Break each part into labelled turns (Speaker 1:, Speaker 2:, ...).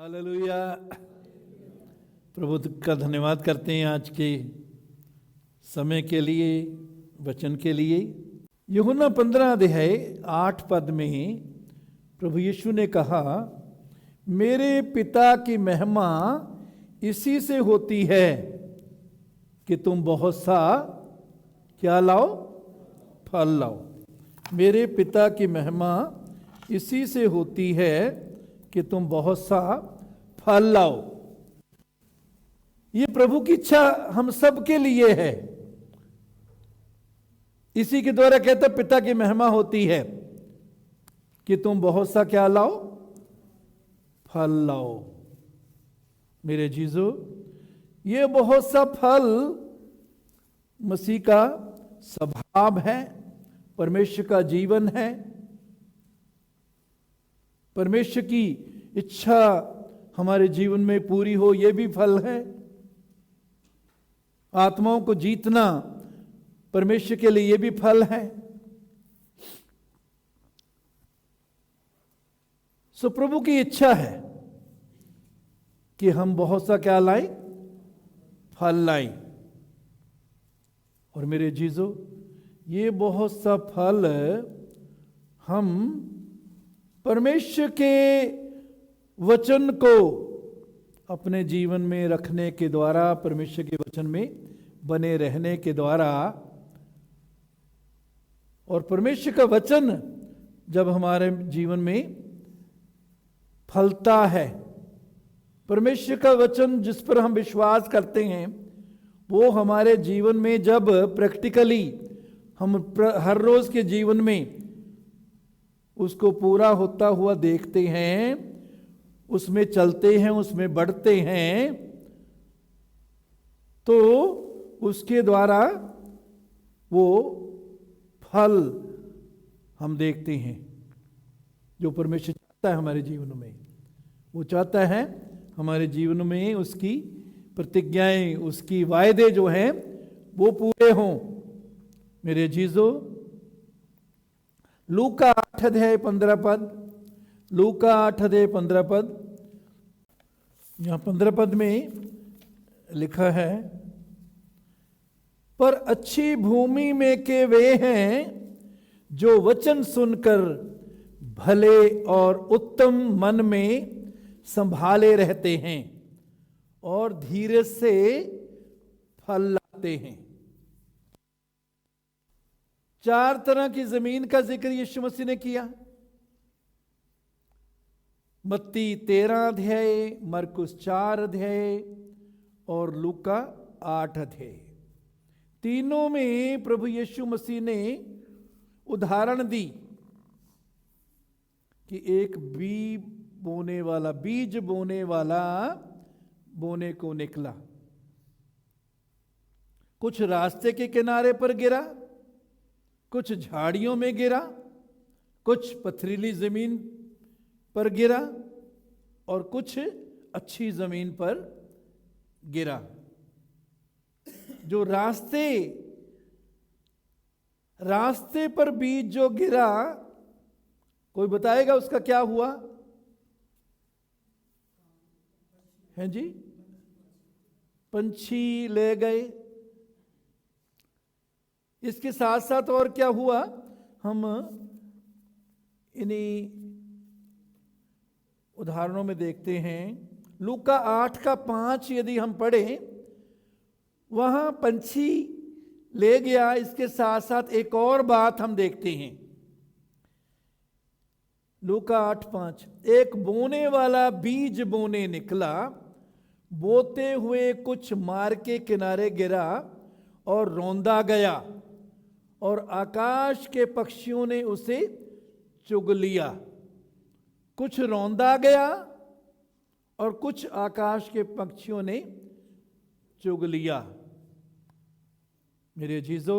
Speaker 1: Hallelujah. प्रभु का धन्यवाद करते हैं आज के समय के लिए, वचन के लिए। यूहन्ना 15 अध्याय 8 पद में प्रभु यीशु ने कहा, मेरे पिता की महिमा इसी से होती है कि तुम बहुत सा क्या लाओ, फल लाओ। मेरे पिता की महिमा इसी से होती है कि तुम बहुत सा फल लाओ। ये प्रभु की इच्छा हम सब के लिए है। इसी के द्वारा कहता पिता की महिमा होती है कि तुम बहुत सा क्या लाओ, फल लाओ। मेरे जीजो, ये बहुत सा फल मसीह का स्वभाव है, परमेश्वर का जीवन है। परमेश्वर की इच्छा हमारे जीवन में पूरी हो, यह भी फल है। आत्माओं को जीतना परमेश्वर के लिए, यह भी फल है। सो प्रभु की इच्छा है कि हम बहुत सा क्या लाएं, फल लाएं। और मेरे जीजो, ये बहुत सा फल हम परमेश्वर के वचन को अपने जीवन में रखने के द्वारा, परमेश्वर के वचन में बने रहने के द्वारा, और परमेश्वर का वचन जब हमारे जीवन में फलता है, परमेश्वर का वचन जिस पर हम विश्वास करते हैं, वो हमारे जीवन में जब प्रैक्टिकली हम हर रोज के जीवन में उसको पूरा होता हुआ देखते हैं, उसमें चलते हैं, उसमें बढ़ते हैं, तो उसके द्वारा वो फल हम देखते हैं जो परमेश्वर चाहता है हमारे जीवन में। वो चाहता है हमारे जीवन में उसकी प्रतिज्ञाएं, उसकी वायदे जो हैं वो पूरे हों। मेरे जीजो, लूका 8 अध्याय 15 पद, लूका 8 अध्याय 15 पद, यहां 15 पद में लिखा है, पर अच्छी भूमि में के वे हैं जो वचन सुनकर भले और उत्तम मन में संभाले रहते हैं और धीरज से फल लाते हैं। 4 तरह की जमीन का जिक्र यीशु मसीह ने किया। मत्ती 13 अध्याय, मरकुस 4 अध्याय और लूका 8 अध्याय। तीनों में प्रभु यीशु मसीह ने उदाहरण दी कि एक बीज बोने वाला बोने को निकला। कुछ रास्ते के किनारे पर गिरा, कुछ झाड़ियों में गिरा, कुछ पथरीली जमीन पर गिरा और कुछ अच्छी जमीन पर गिरा। जो रास्ते पर बीज जो गिरा, कोई बताएगा उसका क्या हुआ है जी? पंछी ले गए। इसके साथ साथ और क्या हुआ, हम इन्हीं उदाहरणों में देखते हैं। लूका 8 का 5 यदि हम पढ़ें, वहां पंछी ले गया, इसके साथ साथ एक और बात हम देखते हैं। लूका 8:5, एक बोने वाला बीज बोने निकला, बोते हुए कुछ मार्ग के किनारे गिरा और रौंदा गया, और आकाश के पक्षियों ने उसे चुग लिया। कुछ रौंदा गया और कुछ आकाश के पक्षियों ने चुग लिया। मेरे जीजो,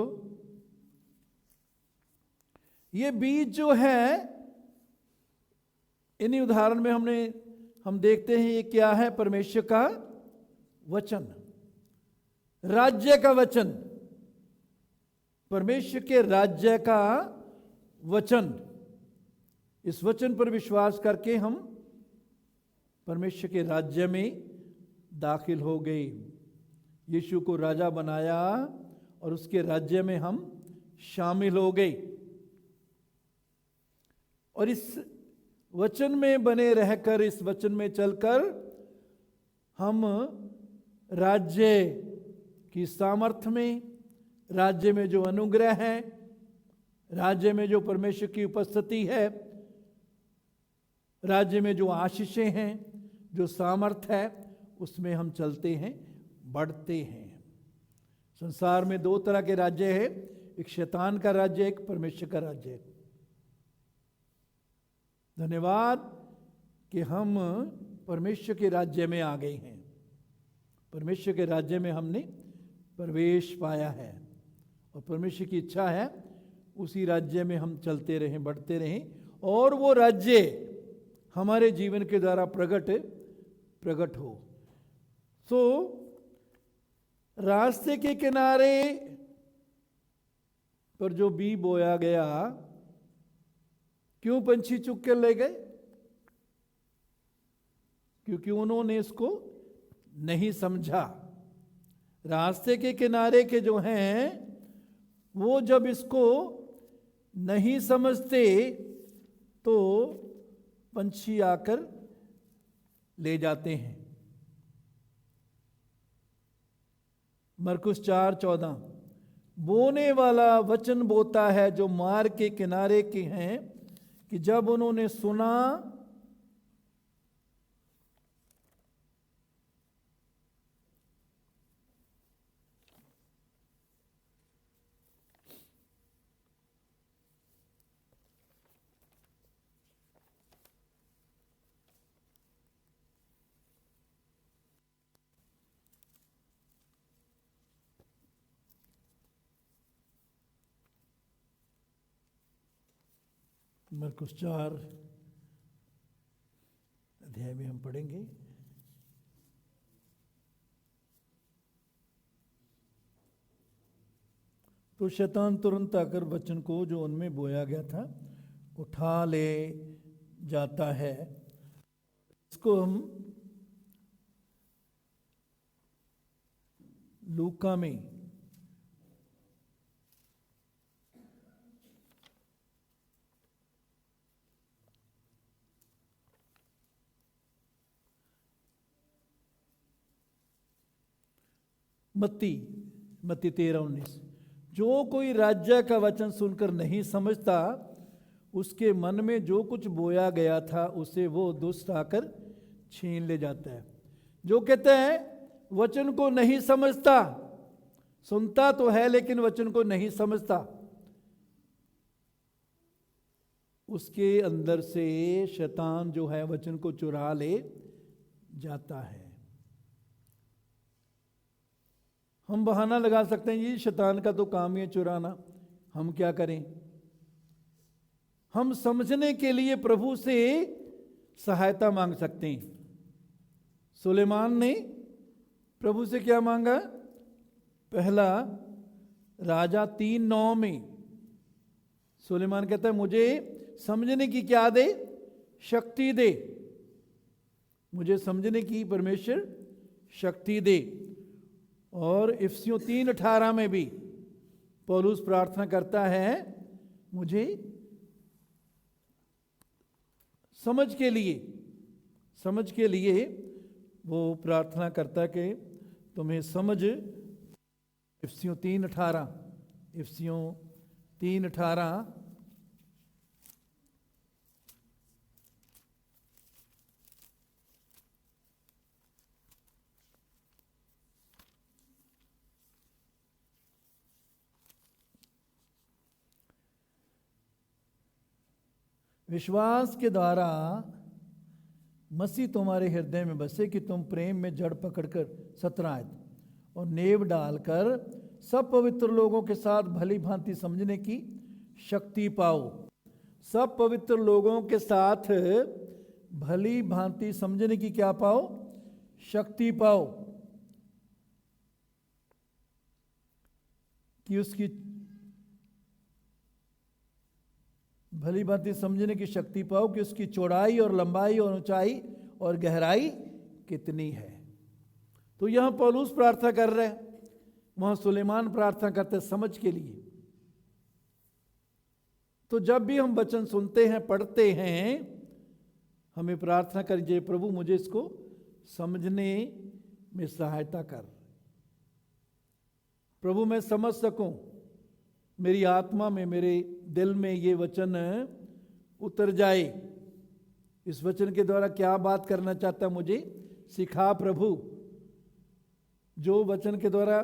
Speaker 1: ये बीज जो है, इन्हीं उदाहरण में हम देखते हैं ये क्या है, परमेश्वर का वचन, राज्य का वचन, परमेश्वर के राज्य का वचन। इस वचन पर विश्वास करके हम परमेश्वर के राज्य में दाखिल हो गए। यीशु को राजा बनाया और उसके राज्य में हम शामिल हो गए। और इस वचन में बने रहकर, इस वचन में चलकर हम राज्य की सामर्थ्य में, राज्य में जो अनुग्रह है, राज्य में जो परमेश्वर की उपस्थिति है, राज्य में जो आशीषें हैं, जो सामर्थ्य है, उसमें हम चलते हैं, बढ़ते हैं। संसार में दो तरह के राज्य हैं, एक शैतान का राज्य, एक परमेश्वर का राज्य। धन्यवाद कि हम परमेश्वर के राज्य में आ गए हैं। परमेश्वर के राज्य में हमने प्रवेश पाया है और परमेश्वर की इच्छा है उसी राज्य में हम चलते रहें, बढ़ते रहें और वो राज्य हमारे जीवन के द्वारा प्रकट हो। सो रास्ते के किनारे पर जो बी बोया गया, क्यों पंछी चुग के ले गए? क्योंकि उन्होंने इसको नहीं समझा। रास्ते के किनारे के जो हैं वो जब इसको नहीं समझते तो पंछी आकर ले जाते हैं। मरकुस 4:14, बोने वाला वचन बोता है जो मार्ग के किनारे के हैं, कि जब उन्होंने सुना मरकुस 4 अध्याय में हम पढ़ेंगे। तो शैतान तुरंत आकर वचन को जो उनमें बोया गया था उठा ले जाता है। इसको हम लूका में मत्ती 13:19, जो कोई राज्य का वचन सुनकर नहीं समझता, उसके मन में जो कुछ बोया गया था उसे वो दुष्ट आकर छीन ले जाता है। जो कहते हैं वचन को नहीं समझता, सुनता तो है लेकिन वचन को नहीं समझता, उसके अंदर से शैतान जो है वचन को चुरा ले जाता है। हम बहाना लगा सकते हैं ये शैतान का तो काम ही है चुराना, हम क्या करें? हम समझने के लिए प्रभु से सहायता मांग सकते हैं। सुलेमान ने प्रभु से क्या मांगा? पहला राजा 3:9 में सुलेमान कहता है मुझे समझने की क्या दे? शक्ति दे। मुझे समझने की परमेश्वर शक्ति दे। और इफिसियों 3:18 में भी पौलुस प्रार्थना करता है मुझे समझ के लिए वो प्रार्थना करता कि तुम्हें समझ। इफिसियों 3:18 विश्वास के द्वारा मसीह तुम्हारे हृदय में बसे कि तुम प्रेम में जड़ पकड़कर 17 और नेव डालकर सब पवित्र लोगों के साथ भली भांति समझने की शक्ति पाओ। सब पवित्र लोगों के साथ भली भांति समझने की क्या पाओ? शक्ति पाओ। कि उसकी भली भांति समझने की शक्ति पाओ कि उसकी चौड़ाई और लंबाई और ऊंचाई और गहराई कितनी है। तो यहां पौलुस प्रार्थना कर रहे हैं, वहां सुलेमान प्रार्थना करते समझ के लिए। तो जब भी हम वचन सुनते हैं, पढ़ते हैं, हमें प्रार्थना करिए, प्रभु मुझे इसको समझने में सहायता कर, प्रभु मैं समझ सकूं, मेरी आत्मा में, मेरे दिल में ये वचन उतर जाए, इस वचन के द्वारा क्या बात करना चाहता मुझे सिखा प्रभु, जो वचन के द्वारा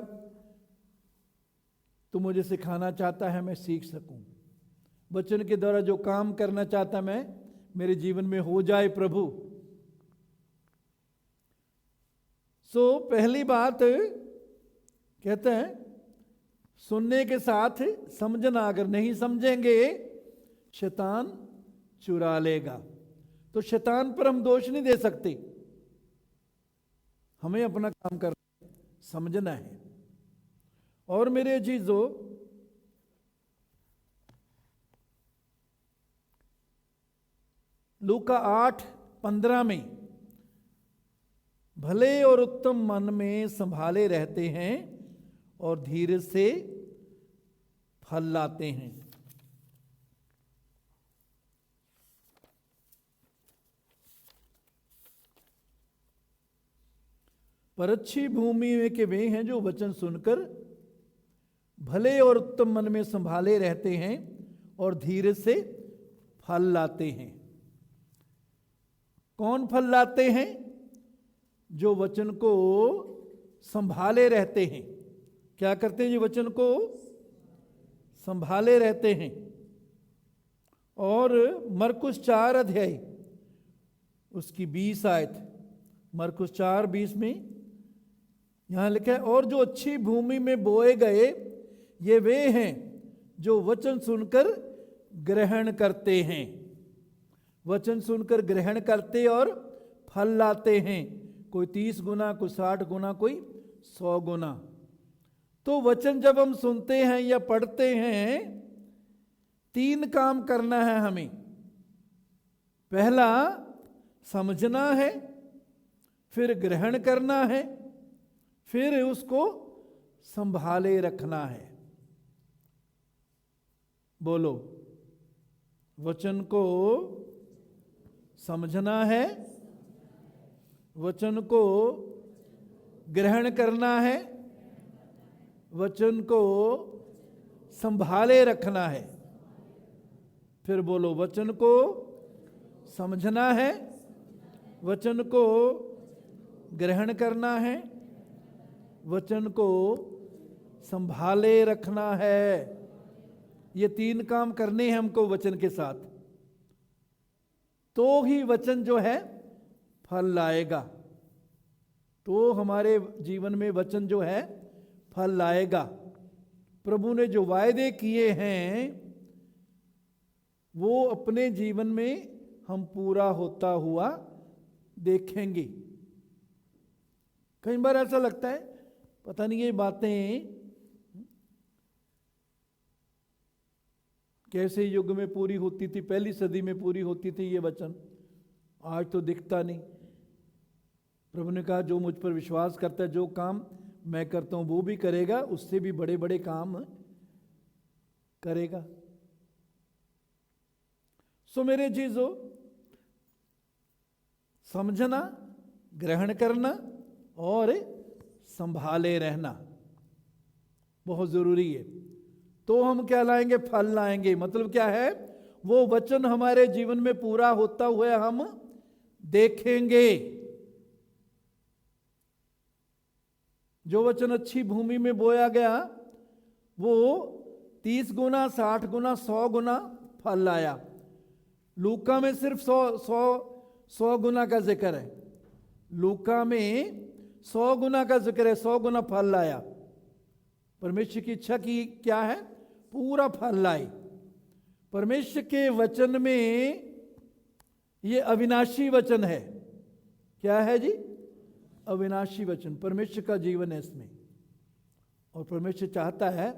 Speaker 1: तू मुझे सिखाना चाहता है मैं सीख सकूं, वचन के द्वारा जो काम करना चाहता मैं मेरे जीवन में हो जाए प्रभु। सो पहली बात कहते हैं सुनने के साथ समझना, अगर नहीं समझेंगे शैतान चुरा लेगा। तो शैतान पर हम दोष नहीं दे सकते, हमें अपना काम करना है, समझना है। और मेरे अजीजों, लूका 8:15 में भले और उत्तम मन में संभाले रहते हैं और धीरज से फल लाते हैं। पर अच्छी भूमि में के वे हैं जो वचन सुनकर भले और उत्तम मन में संभाले रहते हैं और धीरज से फल लाते हैं। कौन फल लाते हैं? जो वचन को संभाले रहते हैं। क्या करते हैं? जो वचन को संभाले रहते हैं। और मरकुस 4 अध्याय उसकी 20 आयत, मरकुस 4:20 में यहां लिखा है, और जो अच्छी भूमि में बोए गए ये वे हैं जो वचन सुनकर ग्रहण करते हैं। वचन सुनकर ग्रहण करते और फल लाते हैं, कोई 30 गुना, कोई 60 गुना, कोई 100 गुना। तो वचन जब हम सुनते हैं या पढ़ते हैं, 3 काम करना है हमें। पहला समझना है, फिर ग्रहण करना है, फिर उसको संभाले रखना है। बोलो, वचन को समझना है, वचन को ग्रहण करना है, वचन को संभाले रखना है। फिर बोलो, वचन को समझना है, वचन को ग्रहण करना है, वचन को संभाले रखना है। ये 3 काम करने हैं हमको वचन के साथ, तो ही वचन जो है फल लाएगा। तो हमारे जीवन में वचन जो है फल लाएगा। प्रभु ने जो वायदे किए हैं वो अपने जीवन में हम पूरा होता हुआ देखेंगे। कई बार ऐसा लगता है पता नहीं ये बातें कैसे युग में पूरी होती थी, पहली सदी में पूरी होती थी ये वचन, आज तो दिखता नहीं। प्रभु ने कहा जो मुझ पर विश्वास करता है, जो काम मैं करता हूं वो भी करेगा, उससे भी बड़े बड़े काम करेगा। सो मेरे चीजों, समझना, ग्रहण करना और संभाले रहना बहुत जरूरी है। तो हम क्या लाएंगे? फल लाएंगे। मतलब क्या है? वो वचन हमारे जीवन में पूरा होता हुआ हम देखेंगे। जो वचन अच्छी भूमि में बोया गया वो 30 गुना, 60 गुना, 100 गुना फल लाया। लूका में सिर्फ 100 गुना का जिक्र है। लूका में 100 गुना का जिक्र है, 100 गुना फल लाया। परमेश्वर की इच्छा की क्या है? पूरा फल लाए। परमेश्वर के वचन में ये अविनाशी वचन है। क्या है जी? अविनाशी वचन। परमेश्वर का जीवन है इसमें, और परमेश्वर चाहता है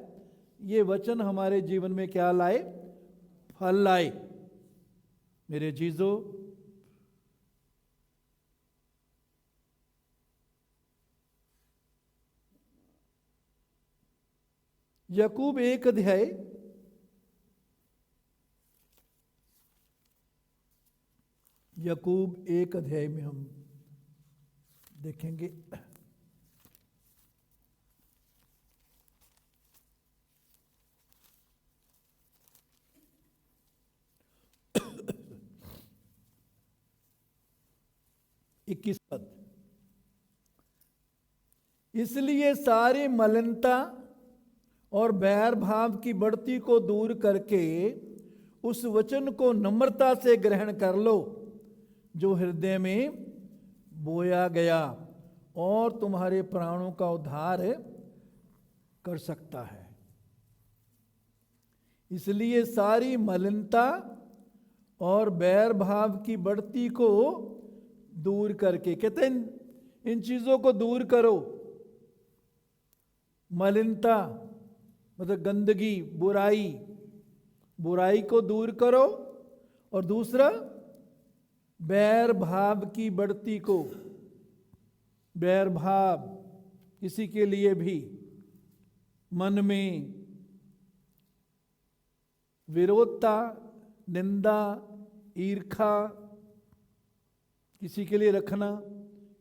Speaker 1: ये वचन हमारे जीवन में क्या लाए? फल लाए। मेरे जीजों, याकूब 1 अध्याय याकूब 1 अध्याय में हम देखेंगे। इक्कीस पद, इसलिए सारी मलिनता और बैर भाव की बढ़ती को दूर करके उस वचन को नम्रता से ग्रहण कर लो जो हृदय में बोया गया और तुम्हारे प्राणों का उद्धार कर सकता है। इसलिए सारी मलिनता और बैर भाव की बढ़ती को दूर करके, कहते हैं इन चीजों को दूर करो। मलिनता मतलब गंदगी, बुराई, बुराई को दूर करो, और दूसरा बैर भाव की बढ़ती को, बैर भाव किसी के लिए भी मन में विरोधता, निंदा, ईर्खा किसी के लिए रखना,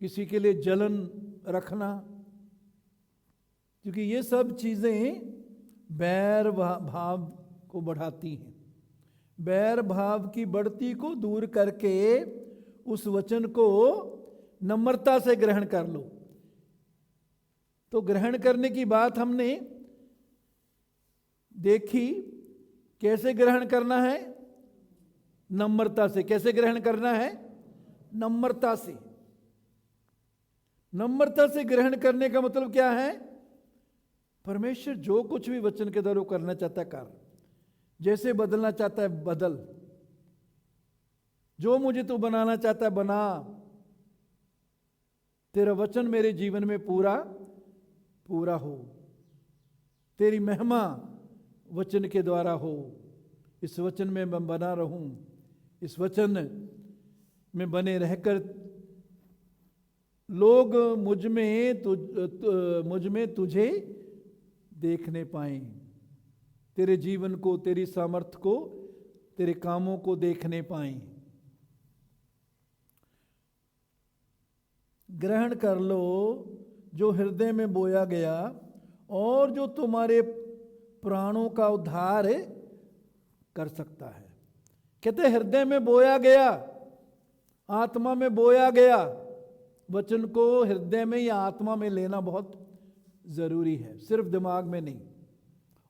Speaker 1: किसी के लिए जलन रखना, क्योंकि ये सब चीजें बैर भाव को बढ़ाती हैं। बैर भाव की बढ़ती को दूर करके उस वचन को नम्रता से ग्रहण कर लो। तो ग्रहण करने की बात हमने देखी, कैसे ग्रहण करना है? नम्रता से। कैसे ग्रहण करना है? नम्रता से। नम्रता से ग्रहण करने का मतलब क्या है? परमेश्वर जो कुछ भी वचन के द्वारा करना चाहता है कर, जैसे बदलना चाहता है बदल, जो मुझे तू बनाना चाहता है बना। तेरा वचन मेरे जीवन में पूरा पूरा हो, तेरी महिमा वचन के द्वारा हो। इस वचन में मैं बना रहूं, इस वचन में बने रहकर लोग मुझ में तुझे देखने पाएं, तेरे जीवन को, तेरी सामर्थ को, तेरे कामों को देखने पाएं। ग्रहण कर लो जो हृदय में बोया गया और जो तुम्हारे प्राणों का उद्धार कर सकता है। कहते हृदय में बोया गया, आत्मा में बोया गया। वचन को हृदय में या आत्मा में लेना बहुत जरूरी है, सिर्फ दिमाग में नहीं।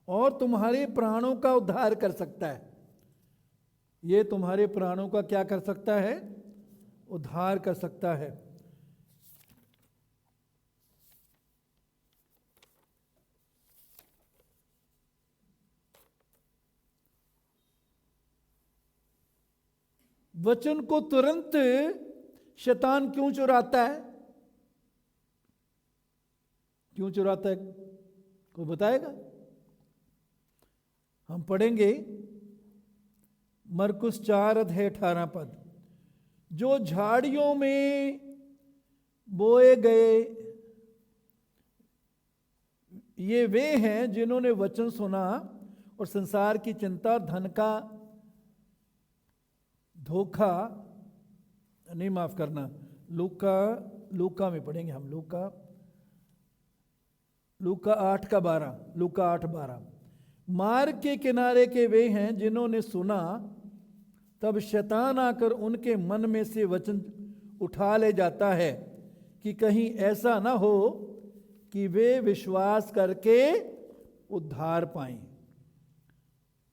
Speaker 1: और तुम्हारे प्राणों का उद्धार कर सकता है। ये तुम्हारे प्राणों का क्या कर सकता है? उद्धार कर सकता है। वचन को तुरंत शैतान क्यों चुराता है? क्यों चुराता है? कोई बताएगा? हम पढ़ेंगे मरकुस 4:18। जो झाड़ियों में बोए गए ये वे हैं जिन्होंने वचन सुना और संसार की चिंता, धन का धोखा, नहीं माफ करना, लूका में पढ़ेंगे हम। लूका 8:12। लूका 8:12। मार्ग के किनारे के वे हैं जिन्होंने सुना, तब शैतान आकर उनके मन में से वचन उठा ले जाता है कि कहीं ऐसा ना हो कि वे विश्वास करके उद्धार पाएं।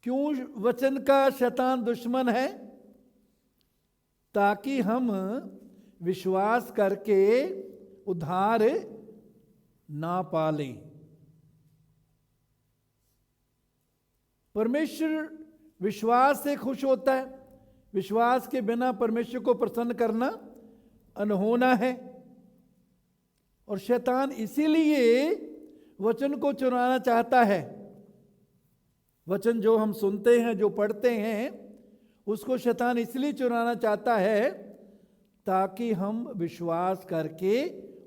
Speaker 1: क्यों वचन का शैतान दुश्मन है? ताकि हम विश्वास करके उद्धार ना पालें। परमेश्वर विश्वास से खुश होता है। विश्वास के बिना परमेश्वर को प्रसन्न करना अनहोना है। और शैतान इसीलिए वचन को चुराना चाहता है। वचन जो हम सुनते हैं, जो पढ़ते हैं, उसको शैतान इसलिए चुराना चाहता है ताकि हम विश्वास करके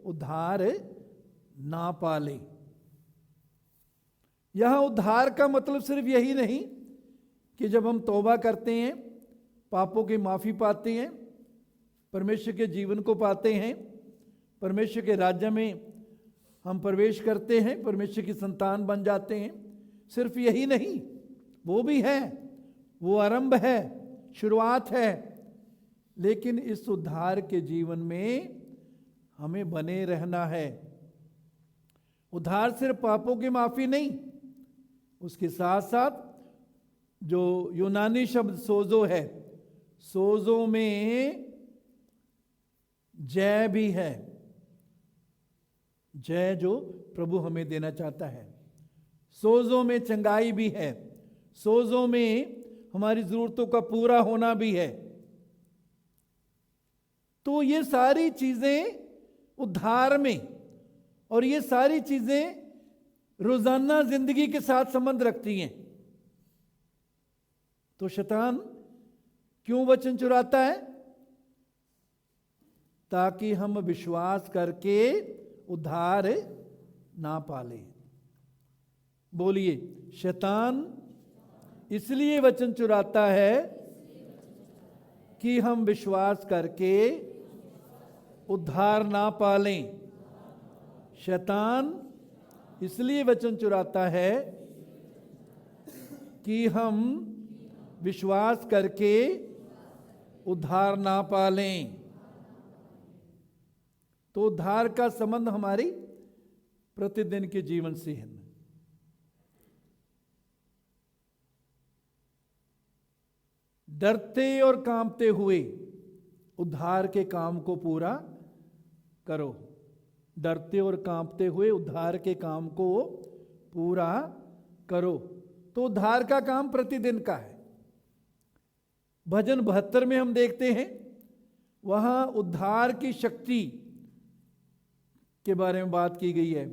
Speaker 1: उद्धार ना पालें। यहां उद्धार का मतलब सिर्फ यही नहीं कि जब हम तौबा करते हैं, पापों की माफी पाते हैं, परमेश्वर के जीवन को पाते हैं, परमेश्वर के राज्य में हम प्रवेश करते हैं, परमेश्वर की संतान बन जाते हैं, सिर्फ यही नहीं, वो भी है, वो आरंभ है, शुरुआत है, लेकिन इस उद्धार के जीवन में हमें बने रहना है। उद्धार सिर्फ पापों की माफी नहीं, उसके साथ साथ जो यूनानी शब्द सोजो है, सोजो में जय भी है, जय जो प्रभु हमें देना चाहता है। सोजो में चंगाई भी है, सोजो में हमारी जरूरतों का पूरा होना भी है। तो ये सारी चीजें उद्धार में, और ये सारी चीजें रोजाना जिंदगी के साथ संबंध रखती हैं। तो शैतान क्यों वचन चुराता है? ताकि हम विश्वास करके उद्धार ना पाले। बोलिए, शैतान इसलिए वचन चुराता है कि हम विश्वास करके उद्धार ना पालें। शैतान इसलिए वचन चुराता है कि हम विश्वास करके उद्धार ना पालें। तो उद्धार का संबंध हमारी प्रतिदिन के जीवन से है। डरते और कांपते हुए उद्धार के काम को पूरा करो। डरते और कांपते हुए उद्धार के काम को पूरा करो। तो उद्धार का काम प्रतिदिन का है। भजन 72 में हम देखते हैं, वहां उद्धार की शक्ति के बारे में बात की गई है।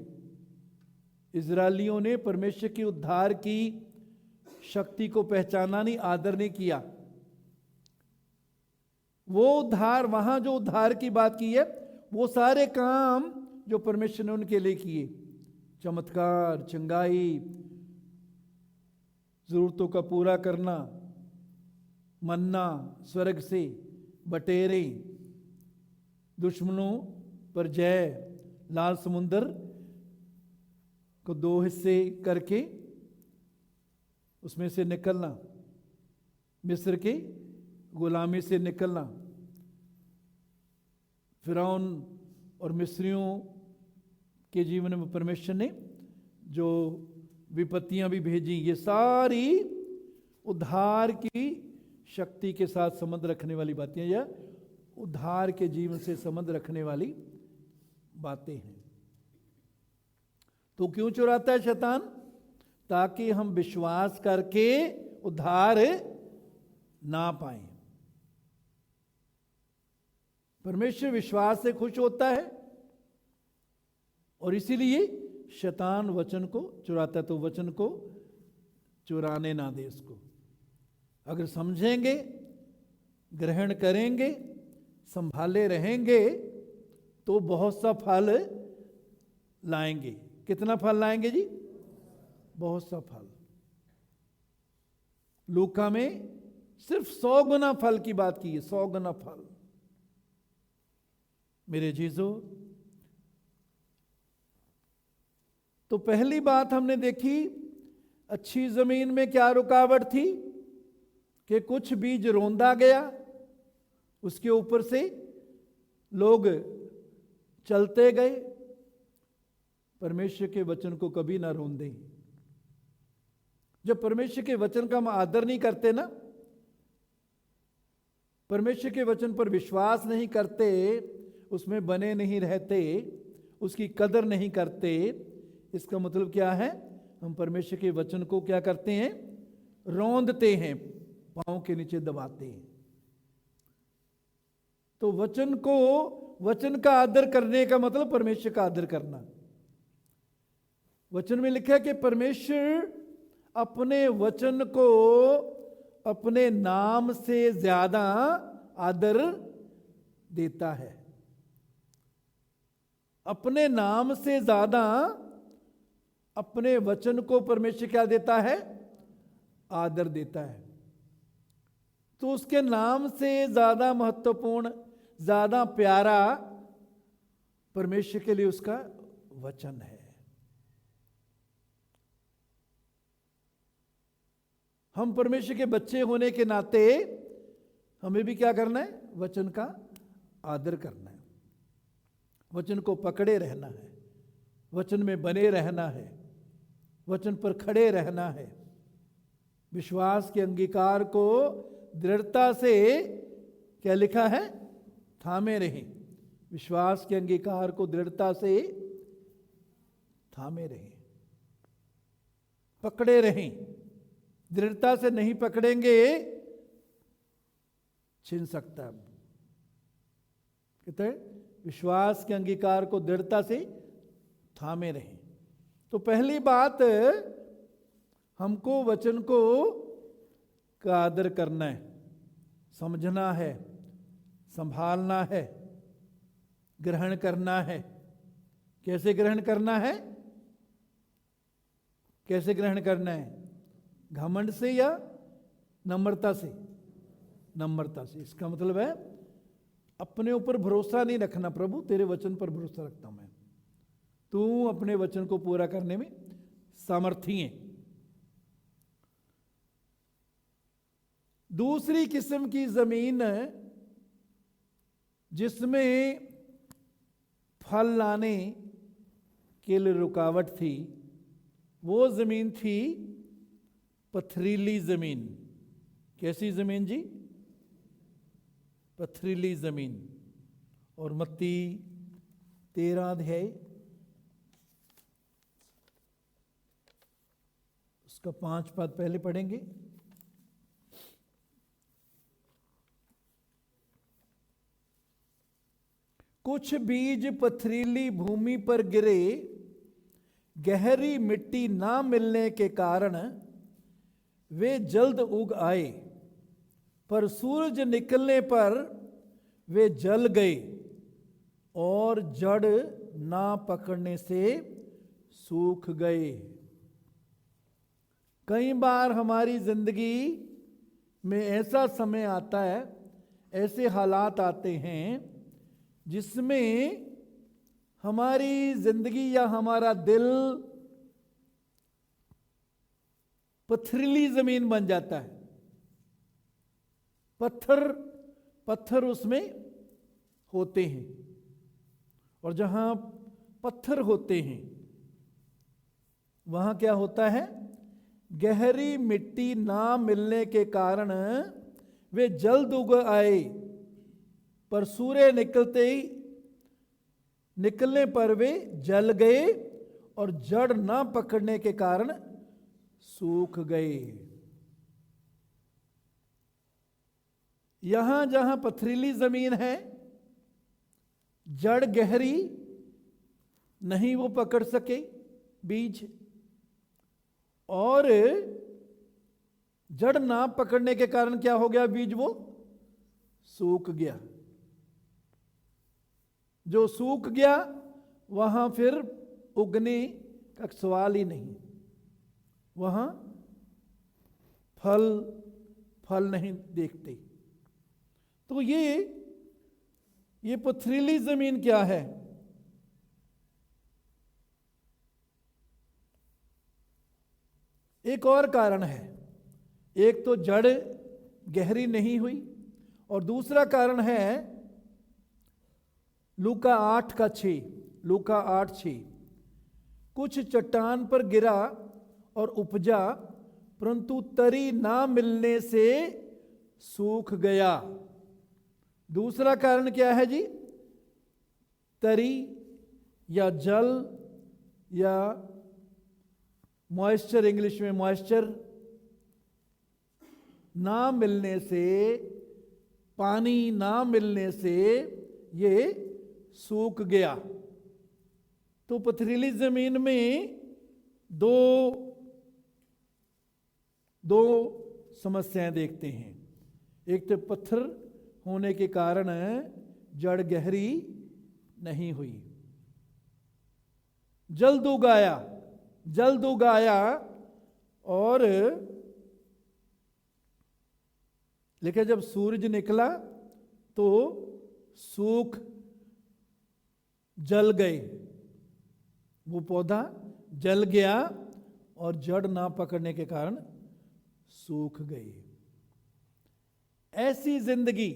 Speaker 1: इजरायलियों ने परमेश्वर की उद्धार की शक्ति को पहचाना नहीं, आदर नहीं किया। वो उद्धार, वहां जो उद्धार की बात की है, वो सारे काम जो परमेश्वर ने उनके लिए किए, चमत्कार, चंगाई, जरूरतों का पूरा करना, मन्ना स्वर्ग से, बटेरे, दुश्मनों पर जय, लाल समुंदर को 2 हिस्से करके उसमें से निकलना, मिस्र की गुलामी से निकलना, फिरौन और मिस्रियों के जीवन में परमेश्वर ने जो विपत्तियां भी भेजी, ये सारी उद्धार की शक्ति के साथ संबंध रखने वाली बातें, या उद्धार के जीवन से संबंध रखने वाली बातें हैं। तो क्यों चुराता है शैतान? ताकि हम विश्वास करके उद्धार ना पाए। परमेश्वर विश्वास से खुश होता है और इसीलिए शैतान वचन को चुराता है। तो वचन को चुराने ना दे इसको। अगर समझेंगे, ग्रहण करेंगे, संभाले रहेंगे, तो बहुत सा फल लाएंगे। कितना फल लाएंगे जी? बहुत सा फल। लूका में सिर्फ 100 गुना फल की बात की है, 100 गुना फल। मेरे जीजो, तो पहली बात हमने देखी, अच्छी जमीन में क्या रुकावट थी कि कुछ बीज रोंदा गया, उसके ऊपर से लोग चलते गए। परमेश्वर के वचन को कभी ना रोंदे। जब परमेश्वर के वचन का हम आदर नहीं करते ना, परमेश्वर के वचन पर विश्वास नहीं करते, उसमें बने नहीं रहते, उसकी कदर नहीं करते, इसका मतलब क्या है? हम परमेश्वर के वचन को क्या करते हैं? रौंदते हैं, पांव के नीचे दबाते हैं। तो वचन का आदर करने का मतलब परमेश्वर का आदर करना। वचन में लिखा है कि परमेश्वर अपने वचन को अपने नाम से ज्यादा आदर देता है। अपने नाम से ज्यादा अपने वचन को परमेश्वर क्या देता है? आदर देता है। तो उसके नाम से ज्यादा महत्वपूर्ण, ज्यादा प्यारा परमेश्वर के लिए उसका वचन है। हम परमेश्वर के बच्चे होने के नाते हमें भी क्या करना है? वचन का आदर करना है, वचन को पकड़े रहना है, वचन में बने रहना है, वचन पर खड़े रहना है। विश्वास के अंगीकार को दृढ़ता से क्या लिखा है? थामे रहें। विश्वास के अंगीकार को दृढ़ता से थामे रहें, पकड़े रहें। दृढ़ता से नहीं पकड़ेंगे छिन सकता है। कहते हैं विश्वास के अंगीकार को दृढ़ता से थामे रहें। तो पहली बात, हमको वचन को का आदर करना है, समझना है, संभालना है, ग्रहण करना है। कैसे ग्रहण करना है? कैसे ग्रहण करना है? घमंड से या नम्रता से? नम्रता से। इसका मतलब है अपने ऊपर भरोसा नहीं रखना, प्रभु तेरे वचन पर भरोसा रखता हूं मैं, तू अपने वचन को पूरा करने में सामर्थी है। दूसरी किस्म की जमीन जिसमें फल लाने के लिए रुकावट थी, वो जमीन थी पथरीली जमीन। कैसी जमीन जी? पथरीली जमीन। और मत्ती 13 अध्याय उसका 5 पद पहले पढ़ेंगे। कुछ बीज पथरीली भूमि पर गिरे, गहरी मिट्टी ना मिलने के कारण वे जल्द उग आए, पर सूरज निकलने पर वे जल गए और जड़ ना पकड़ने से सूख गए। कई बार हमारी जिंदगी में ऐसा समय आता है, ऐसे हालात आते हैं जिसमें हमारी जिंदगी या हमारा दिल पथरीली जमीन बन जाता है। पत्थर उसमें होते हैं, और जहां पत्थर होते हैं वहां क्या होता है? गहरी मिट्टी ना मिलने के कारण वे जल्द उग आए, पर सूर्य निकलने पर वे जल गए और जड़ ना पकड़ने के कारण सूख गए। यहां जहां पथरीली जमीन है, जड़ गहरी नहीं वो पकड़ सके बीज, और जड़ ना पकड़ने के कारण क्या हो गया? बीज वो सूख गया। जो सूख गया वहां फिर उगने का सवाल ही नहीं, वहां फल नहीं देखते। तो ये पथरीली जमीन क्या है? एक और कारण है। एक तो जड़ गहरी नहीं हुई, और दूसरा कारण है लूका 8:6। कुछ चट्टान पर गिरा और उपजा, परंतु तरी ना मिलने से सूख गया। दूसरा कारण क्या है जी? तरी या जल या मॉइस्चर, इंग्लिश में मॉइस्चर ना मिलने से, पानी ना मिलने से ये सूख गया। तो पथरीली जमीन में दो समस्याएं देखते हैं। एक तो पत्थर होने के कारण जड़ गहरी नहीं हुई, जल्द उगाया जल्द उगाया और लेकिन जब सूरज निकला तो सूख जल गए, वो पौधा जल गया और जड़ ना पकड़ने के कारण सूख गई। ऐसी जिंदगी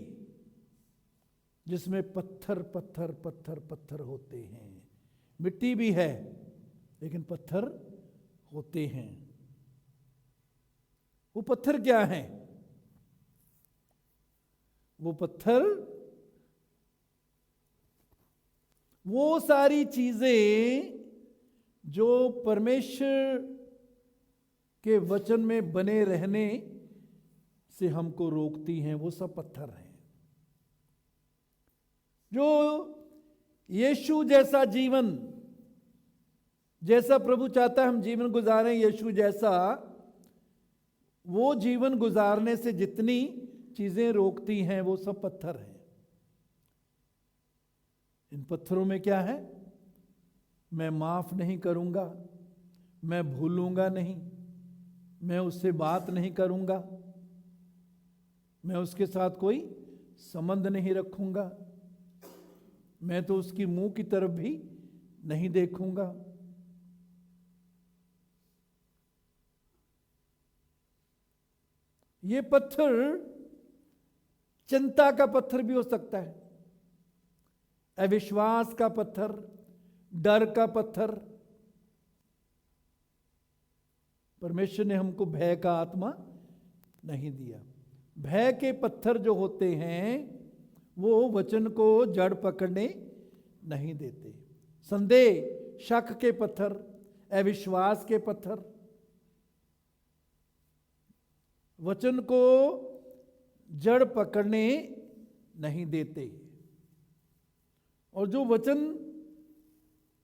Speaker 1: जिसमें पत्थर पत्थर पत्थर पत्थर होते हैं, मिट्टी भी है लेकिन पत्थर होते हैं। वो पत्थर क्या है? वो पत्थर वो सारी चीजें जो परमेश्वर के वचन में बने रहने से हमको रोकती हैं, वो सब पत्थर हैं। जो यीशु जैसा जीवन, जैसा प्रभु चाहता है हम जीवन गुजारें यीशु जैसा, वो जीवन गुजारने से जितनी चीजें रोकती हैं वो सब पत्थर हैं। इन पत्थरों में क्या है? मैं माफ नहीं करूंगा, मैं भूलूंगा नहीं, मैं उससे बात नहीं करूंगा, मैं उसके साथ कोई संबंध नहीं रखूंगा, मैं तो उसकी मुंह की तरफ भी नहीं देखूंगा। ये पत्थर चिंता का पत्थर भी हो सकता है, अविश्वास का पत्थर, डर का पत्थर। परमेश्वर ने हमको भय का आत्मा नहीं दिया। भय के पत्थर जो होते हैं वो वचन को जड़ पकड़ने नहीं देते। संदेह, शक के पत्थर, अविश्वास के पत्थर वचन को जड़ पकड़ने नहीं देते। और जो वचन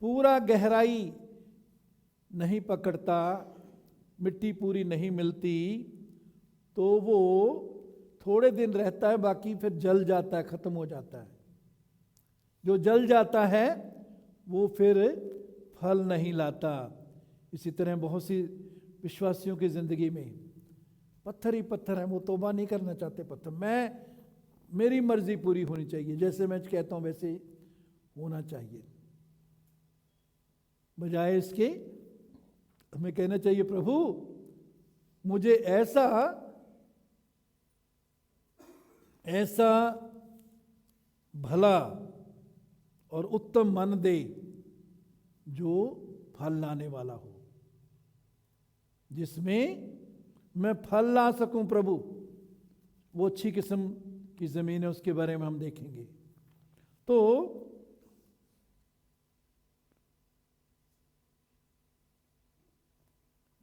Speaker 1: पूरा गहराई नहीं पकड़ता, मिट्टी पूरी नहीं मिलती, तो वो थोड़े दिन रहता है, बाकी फिर जल जाता है, खत्म हो जाता है। जो जल जाता है वो फिर फल नहीं लाता। इसी तरह बहुत सी विश्वासियों की जिंदगी में पत्थर ही पत्थर है, वो तौबा नहीं करना चाहते। पत्थर, मेरी मर्जी पूरी होनी चाहिए, जैसे मैं कहता हूं वैसे होना चाहिए। बजाय इसके हमें कहना चाहिए, प्रभु मुझे ऐसा भला और उत्तम मन दे जो फल लाने वाला हो, जिसमें मैं फल ला सकूं। प्रभु, वो अच्छी किस्म की जमीन है, उसके बारे में हम देखेंगे। तो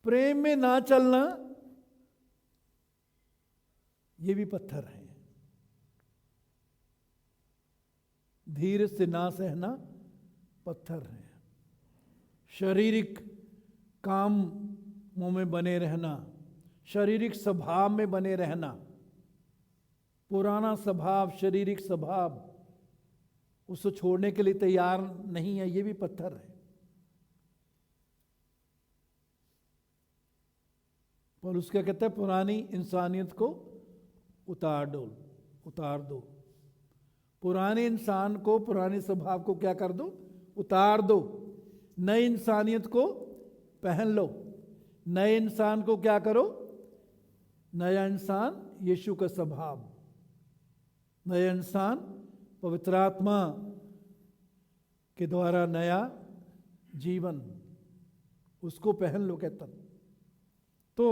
Speaker 1: प्रेम में ना चलना, ये भी पत्थर है। धीरे से ना सहना पत्थर है। शारीरिक कामों में बने रहना, शारीरिक स्वभाव में बने रहना, पुराना स्वभाव, शारीरिक स्वभाव, उसको छोड़ने के लिए तैयार नहीं है, ये भी पत्थर है। पर उसका कहता है पुरानी इंसानियत को उतार दो। पुराने इंसान को, पुराने स्वभाव को क्या कर दो? उतार दो। नई इंसानियत को पहन लो। नए इंसान को क्या करो? नया इंसान यीशु का स्वभाव, नया इंसान पवित्र आत्मा के द्वारा नया जीवन, उसको पहन लो कहता। तो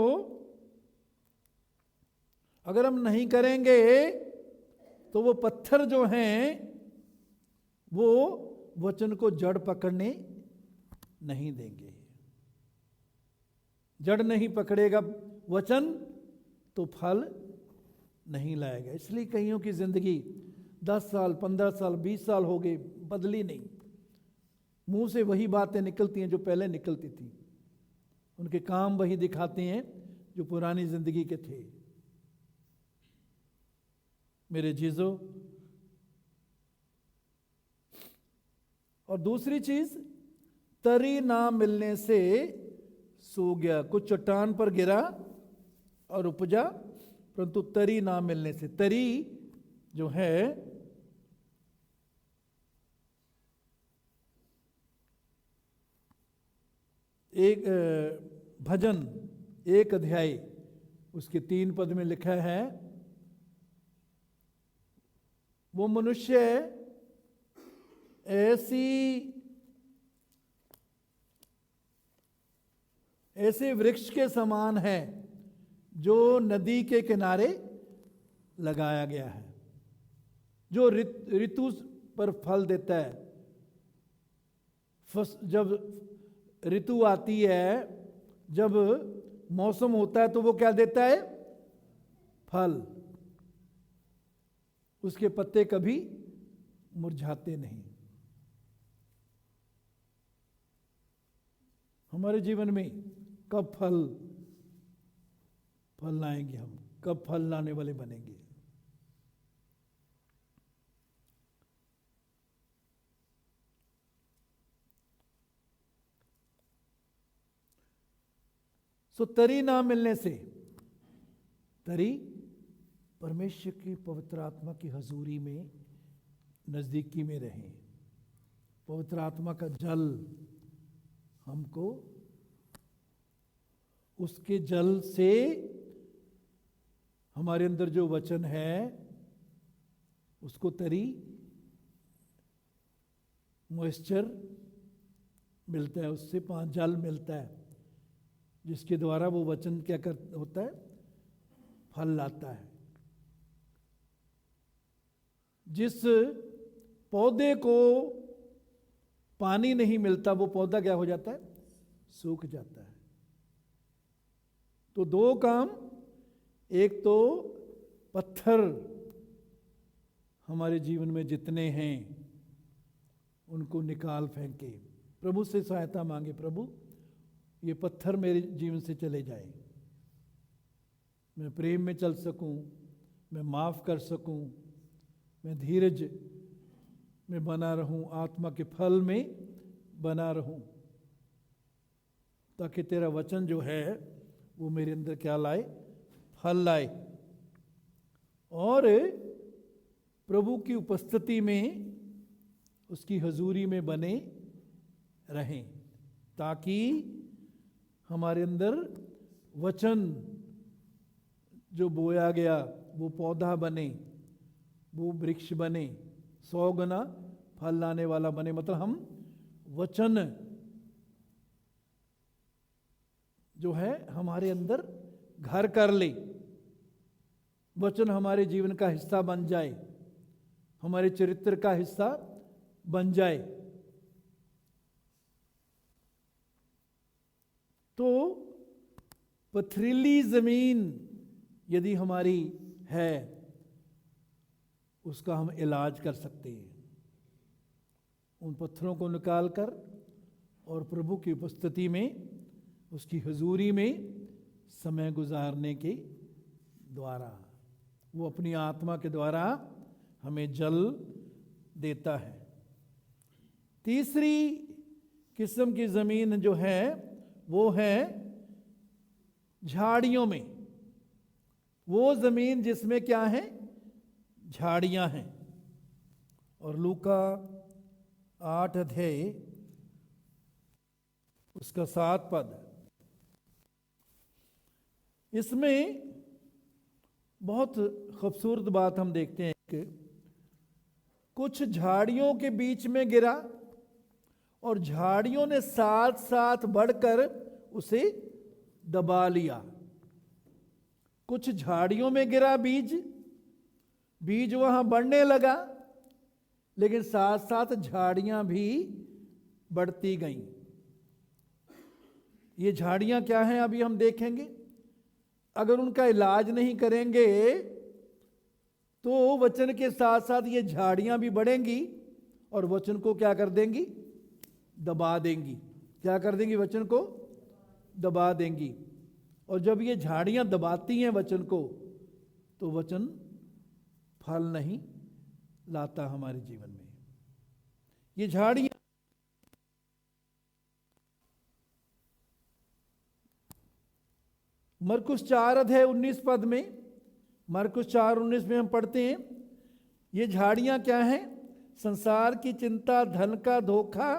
Speaker 1: अगर हम नहीं करेंगे तो वो पत्थर जो हैं वो वचन को जड़ पकड़ने नहीं देंगे। जड़ नहीं पकड़ेगा वचन तो फल नहीं लाएगा। इसलिए कईयों की जिंदगी 10 साल, 15 साल, 20 साल हो गए, बदली नहीं। मुंह से वही बातें निकलती हैं जो पहले निकलती थी। उनके काम वही दिखाते हैं जो पुरानी जिंदगी के थे। मेरे जीजो, और दूसरी चीज, तरी ना मिलने से सो गया, कुछ चट्टान पर गिरा और उपजा, परंतु तरी ना मिलने से। तरी जो है एक भजन 1 अध्याय उसके 3 पद में लिखा है, वो मनुष्य ऐसे वृक्ष के समान है जो नदी के किनारे लगाया गया है, जो ऋतु पर फल देता है। जब ऋतु आती है, जब मौसम होता है, तो वो क्या देता है? फल। उसके पत्ते कभी मुरझाते नहीं। हमारे जीवन में कब फल लाएंगे, हम कब फल लाने वाले बनेंगे? सो तरी ना मिलने से, तरी परमेश्वर की पवित्र आत्मा की हजूरी में नजदीकी में रहें। पवित्र आत्मा का जल हमको, उसके जल से हमारे अंदर जो वचन है उसको तरी मॉइस्चर मिलता है, उससे जल मिलता है, जिसके द्वारा वो वचन क्या होता है? फल लाता है। जिस पौधे को पानी नहीं मिलता, वो पौधा क्या हो जाता है? सूख जाता है। तो 2 काम, एक तो पत्थर हमारे जीवन में जितने हैं उनको निकाल फेंके, प्रभु से सहायता मांगे, प्रभु ये पत्थर मेरे जीवन से चले जाए, मैं प्रेम में चल सकूं, मैं माफ कर सकूं, मैं धीरज में बना रहूं, आत्मा के फल में बना रहूं, ताकि तेरा वचन जो है वो मेरे अंदर क्या लाए? फल लाए। और प्रभु की उपस्थिति में, उसकी हजूरी में बने रहें, ताकि हमारे अंदर वचन जो बोया गया वो पौधा बने, वो वृक्ष बने, 100 गुना फल लाने वाला बने। मतलब हम वचन जो है हमारे अंदर घर कर ले, वचन हमारे जीवन का हिस्सा बन जाए, हमारे चरित्र का हिस्सा बन जाए। तो पथरीली जमीन यदि हमारी है, उसका हम इलाज कर सकते हैं, उन पत्थरों को निकालकर और प्रभु की उपस्थिति में, उसकी हुजूरी में समय गुजारने के द्वारा, वो अपनी आत्मा के द्वारा हमें जल देता है। तीसरी किस्म की जमीन जो है वो है झाड़ियों में, वो जमीन जिसमें क्या है? झाड़ियां हैं। और लूका 8 अध्याय उसका 7 पद, इसमें बहुत खूबसूरत बात हम देखते हैं कि कुछ झाड़ियों के बीच में गिरा और झाड़ियों ने साथ साथ बढ़कर उसे दबा लिया। कुछ झाड़ियों में गिरा बीज वहां बढ़ने लगा, लेकिन साथ साथ झाड़ियां भी बढ़ती गईं। ये झाड़ियां क्या हैं अभी हम देखेंगे। अगर उनका इलाज नहीं करेंगे तो वचन के साथ साथ ये झाड़ियां भी बढ़ेंगी और वचन को क्या कर देंगी? दबा देंगी। क्या कर देंगी? वचन को दबा देंगी। और जब ये झाड़ियां दबाती हैं वचन को, तो वचन फल नहीं लाता हमारे जीवन में। ये झाड़ियां मरकुस 4:19 में, मरकुस 4:19 में हम पढ़ते हैं, ये झाड़ियां क्या हैं? संसार की चिंता, धन का धोखा,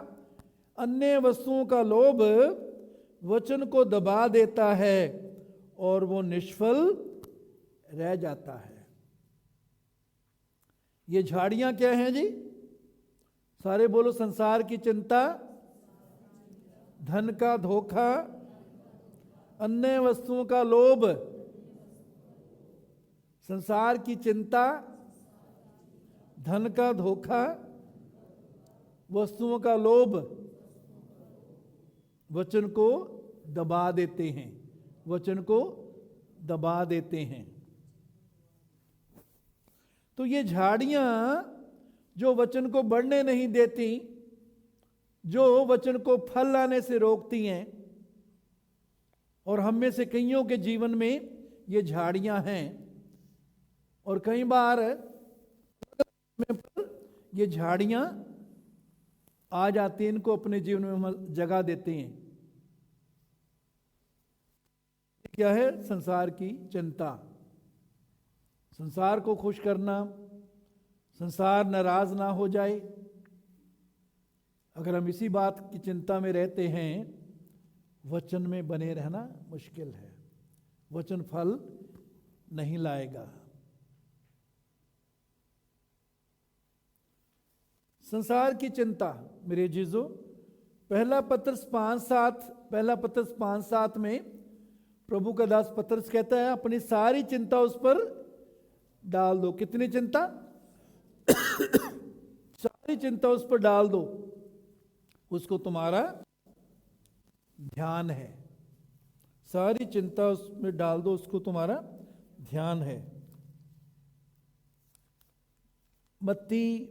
Speaker 1: अन्य वस्तुओं का लोभ वचन को दबा देता है और वो निष्फल रह जाता है। ये झाड़ियां क्या हैं जी? सारे बोलो, संसार की चिंता, धन का धोखा, अन्य वस्तुओं का लोभ। संसार की चिंता, धन का धोखा, वस्तुओं का लोभ वचन को दबा देते हैं, वचन को दबा देते हैं। तो ये झाड़ियां जो वचन को बढ़ने नहीं देती, जो वचन को फल लाने से रोकती हैं, और हम में से कईयों के जीवन में ये झाड़ियां हैं, और कई बार ये झाड़ियां आ जाती हैं, इनको अपने जीवन में हम जगा देते हैं। क्या है? संसार की चिंता, संसार को खुश करना, संसार नाराज ना हो जाए। अगर हम इसी बात की चिंता में रहते हैं, वचन में बने रहना मुश्किल है, वचन फल नहीं लाएगा। संसार की चिंता मेरे जीजो, पहला पत्रस 5:7 में प्रभु का दास पत्रस कहता है, अपनी सारी चिंता उस पर डाल दो। कितनी चिंता? सारी चिंता उस पर डाल दो, उसको तुम्हारा ध्यान है। सारी चिंता उसमें डाल दो, उसको तुम्हारा ध्यान है। मत्ती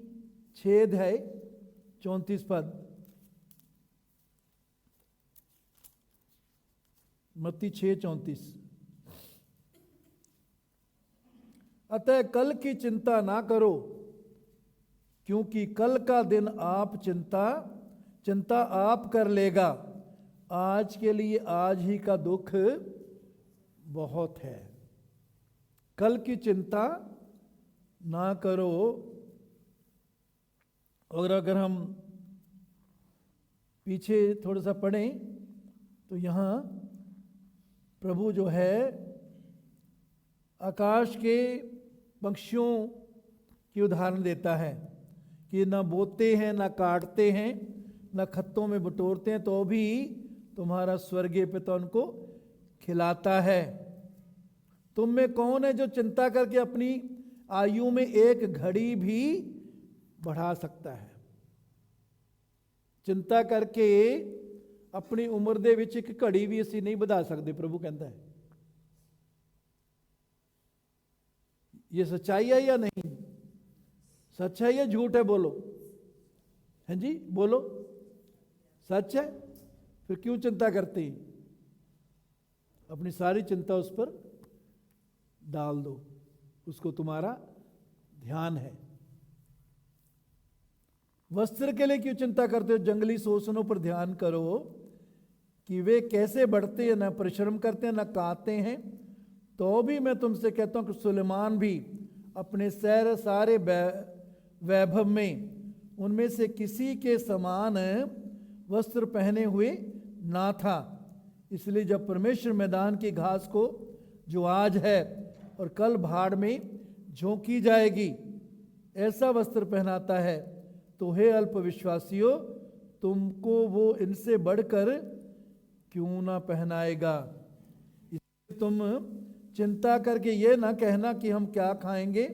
Speaker 1: 6:34 मत्ती 6:34। अतः कल की चिंता ना करो, क्योंकि कल का दिन आप चिंता आप कर लेगा। आज के लिए आज ही का दुख बहुत है। कल की चिंता ना करो। और अगर हम पीछे थोड़ा सा पढ़ें तो यहाँ प्रभु जो है आकाश के पक्षियों की उदाहरण देता है कि ना बोते हैं, ना काटते हैं, ना खत्तों में बटोरते हैं, तो भी तुम्हारा स्वर्गीय पिता उनको खिलाता है। तुम में कौन है जो चिंता करके अपनी आयु में एक घड़ी भी बढ़ा सकता है? चिंता करके अपनी उम्र दे विच एक घड़ी भी असी नहीं बढ़ा सकते, प्रभु कहता है। ये सच्चाई है या नहीं? सच है या झूठ है? बोलो। हैं जी, बोलो। सच है? फिर क्यों चिंता करते हैं? अपनी सारी चिंता उस पर डाल दो, उसको तुम्हारा ध्यान है। वस्त्र के लिए क्यों चिंता करते हो? जंगली शोषणों पर ध्यान करो कि वे कैसे बढ़ते हैं, ना परिश्रम करते हैं, ना काते हैं। तो भी मैं तुमसे कहता हूं कि सुलेमान भी अपने सारे वैभव में उनमें से किसी के समान वस्त्र पहने हुए ना था। इसलिए जब परमेश्वर मैदान की घास को, जो आज है और कल भाड़ में झोंकी जाएगी, ऐसा वस्त्र पहनाता है, तो हे अल्प विश्वासियों, तुमको वो इनसे बढ़कर क्यों ना पहनाएगा। इसलिए तुम चिंता करके ये ना कहना कि हम क्या खाएंगे,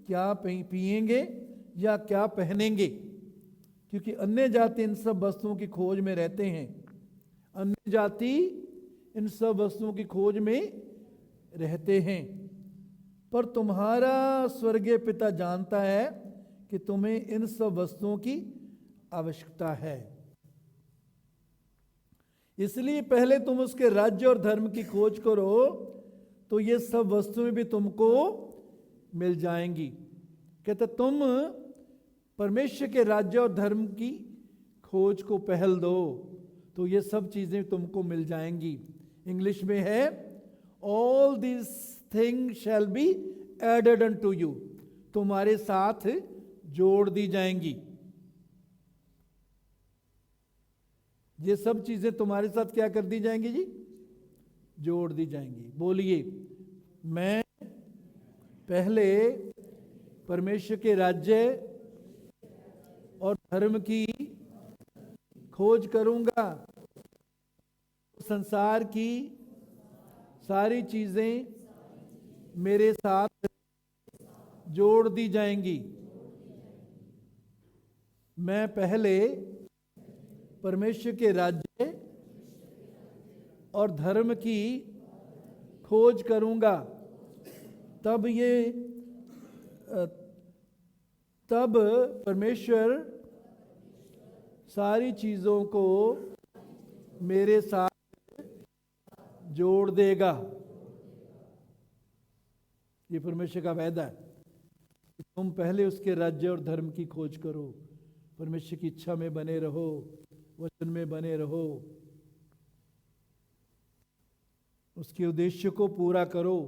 Speaker 1: क्या पिएंगे या क्या पहनेंगे, क्योंकि अन्य जाति इन सब वस्तुओं की खोज में रहते हैं। अन्य जाति इन सब वस्तुओं की खोज में रहते हैं, पर तुम्हारा स्वर्गीय पिता जानता है कि तुम्हें इन सब वस्तुओं की आवश्यकता है। इसलिए पहले तुम उसके राज्य और धर्म की खोज करो, तो ये सब वस्तुएं भी तुमको मिल जाएंगी। कहते तुम परमेश्वर के राज्य और धर्म की खोज को पहल दो, तो ये सब चीजें तुमको मिल जाएंगी। इंग्लिश में है, all this thing shall be added unto you, तुम्हारे साथ जोड़ दी जाएंगी। ये सब चीजें तुम्हारे साथ क्या कर दी जाएंगी जी? जोड़ दी जाएंगी। बोलिए, मैं पहले परमेश्वर के राज्य और धर्म की खोज करूंगा, संसार की सारी चीजें मेरे साथ जोड़ दी जाएंगी। मैं पहले परमेश्वर के राज्य और धर्म की खोज करूंगा, तब परमेश्वर सारी चीजों को मेरे साथ जोड़ देगा। ये परमेश्वर का वायदा है। तुम पहले उसके राज्य और धर्म की खोज करो, परमेश्वर की इच्छा में बने रहो, वचन में बने रहो, उसके उद्देश्य को पूरा करो,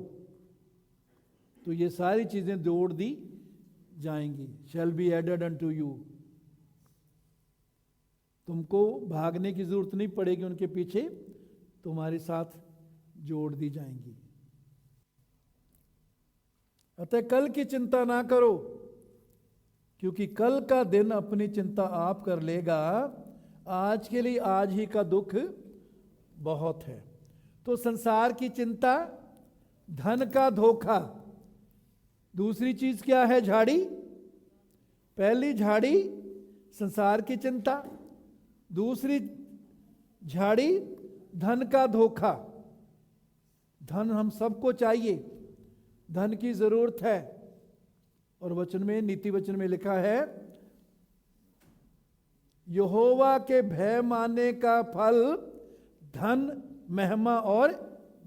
Speaker 1: तो ये सारी चीजें जोड़ दी जाएंगी। Shall be added unto you. तुमको भागने की जरूरत नहीं पड़ेगी उनके पीछे, तुम्हारे साथ जोड़ दी जाएंगी। अतः कल की चिंता ना करो, क्योंकि कल का दिन अपनी चिंता आप कर लेगा। आज के लिए आज ही का दुख बहुत है। तो संसार की चिंता, धन का धोखा। दूसरी चीज क्या है? झाड़ी। पहली झाड़ी संसार की चिंता, दूसरी झाड़ी धन का धोखा। धन हम सबको चाहिए, धन की जरूरत है। और वचन में, नीति वचन में लिखा है, यहोवा के भय मानने का फल धन, महिमा और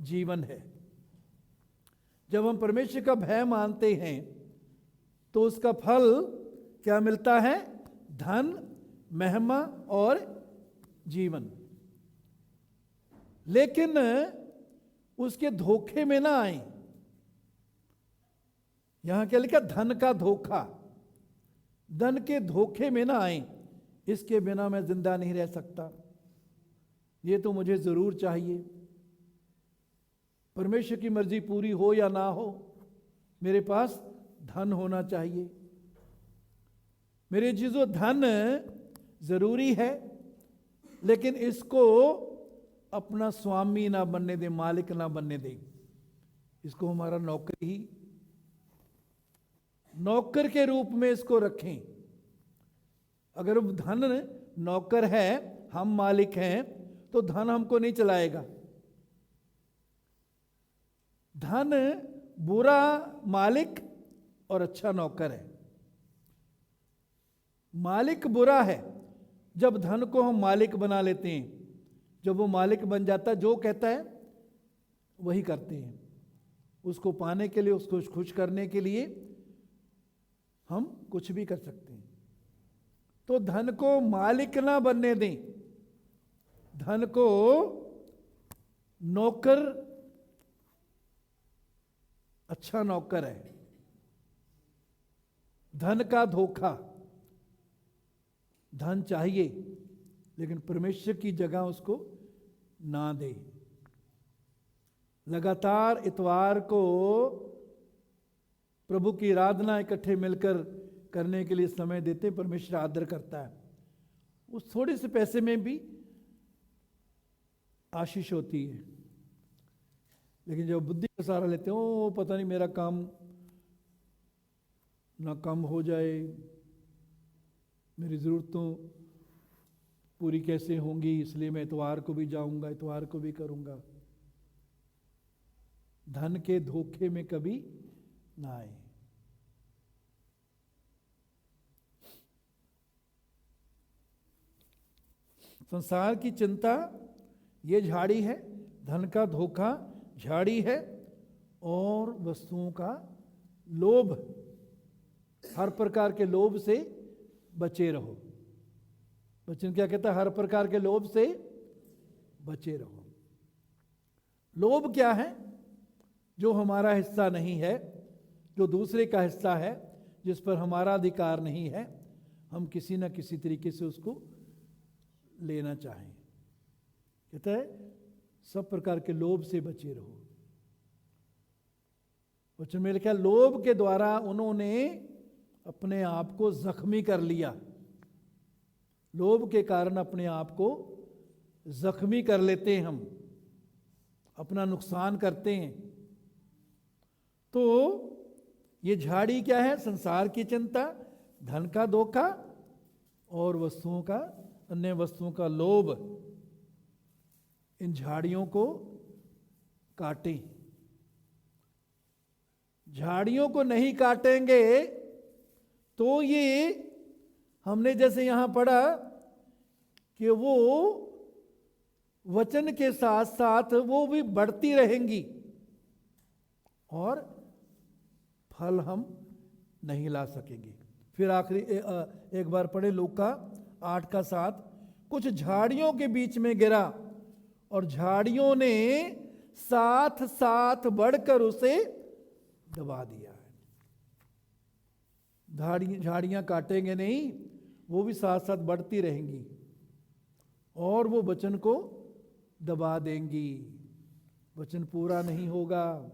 Speaker 1: जीवन है। जब हम परमेश्वर का भय मानते हैं तो उसका फल क्या मिलता है? धन, महिमा और जीवन। लेकिन उसके धोखे में ना आए। यहां क्या लिखा? धन का धोखा। धन के धोखे में ना आए। इसके बिना मैं जिंदा नहीं रह सकता, ये तो मुझे जरूर चाहिए। परमेश्वर की मर्जी पूरी हो या ना हो, मेरे पास धन होना चाहिए। मेरे जीजो, धन जरूरी है, लेकिन इसको अपना स्वामी ना बनने दे, मालिक ना बनने दे। इसको हमारा नौकर के रूप में इसको रखें। अगर धन नौकर है, हम मालिक हैं, तो धन हमको नहीं चलाएगा। धन बुरा मालिक और अच्छा नौकर है। मालिक बुरा है जब धन को हम मालिक बना लेते हैं। जब वो मालिक बन जाता है, जो कहता है वही करते हैं। उसको पाने के लिए, उसको खुश करने के लिए हम कुछ भी कर सकते हैं। तो धन को मालिक ना बनने दें, धन को नौकर, अच्छा नौकर है। धन का धोखा। धन चाहिए, लेकिन परमेश्वर की जगह उसको ना दे। लगातार इतवार को प्रभु की आराधना इकट्ठे मिलकर करने के लिए समय देते, परमेश्वर आदर करता है। उस थोड़े से पैसे में भी आशीष होती है। लेकिन जब बुद्धि का सहारा लेते हो, पता नहीं मेरा काम ना कम हो जाए, मेरी ज़रूरतों पूरी कैसे होंगी, इसलिए मैं इतवार को भी जाऊंगा, इतवार को भी करूंगा। धन के धोखे में कभी ना आए। संसार की चिंता ये झाड़ी है, धन का धोखा झाड़ी है, और वस्तुओं का लोभ, हर प्रकार के लोभ से बचे रहो। वचन क्या कहता है? हर प्रकार के लोभ से बचे रहो। लोभ क्या है? जो हमारा हिस्सा नहीं है, जो दूसरे का हिस्सा है, जिस पर हमारा अधिकार नहीं है, हम किसी न किसी तरीके से उसको लेना चाहें। कहता है सब प्रकार के लोभ से बचे रहो। वचन में लिखा, लोभ के द्वारा उन्होंने अपने आप को जख्मी कर लिया। लोभ के कारण अपने आप को जख्मी कर लेते हैं, हम अपना नुकसान करते हैं। तो ये झाड़ी क्या है? संसार की चिंता, धन का धोखा और वस्तुओं का, अन्य वस्तुओं का लोभ। इन झाड़ियों को काटें। झाड़ियों को नहीं काटेंगे तो ये, हमने जैसे यहां पढ़ा कि वो वचन के साथ साथ वो भी बढ़ती रहेंगी और फल हम नहीं ला सकेंगे। फिर आखिरी एक बार पढ़े लूका 8:7, कुछ झाड़ियों के बीच में गिरा और झाड़ियों ने साथ साथ बढ़कर उसे दबा दिया। झाड़ियां काटेंगे नहीं, वो भी साथ साथ बढ़ती रहेंगी और वो वचन को दबा देंगी। वचन पूरा नहीं होगा।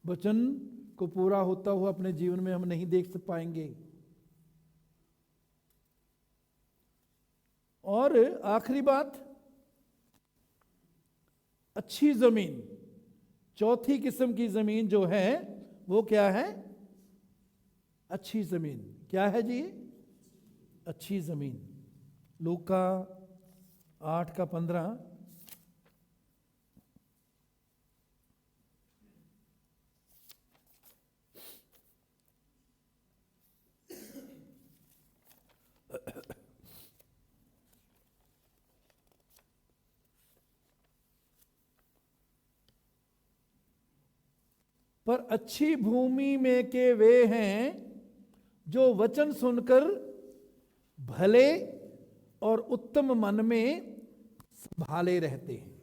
Speaker 1: वचन को पूरा होता हुआ अपने जीवन में हम नहीं देख पाएंगे। और आखिरी बात, अच्छी जमीन, चौथी किस्म की जमीन जो है वो क्या है? अच्छी जमीन। क्या है जी? अच्छी जमीन। लूका 8:15, पर अच्छी भूमि में के वे हैं जो वचन सुनकर भले और उत्तम मन में संभाले रहते हैं।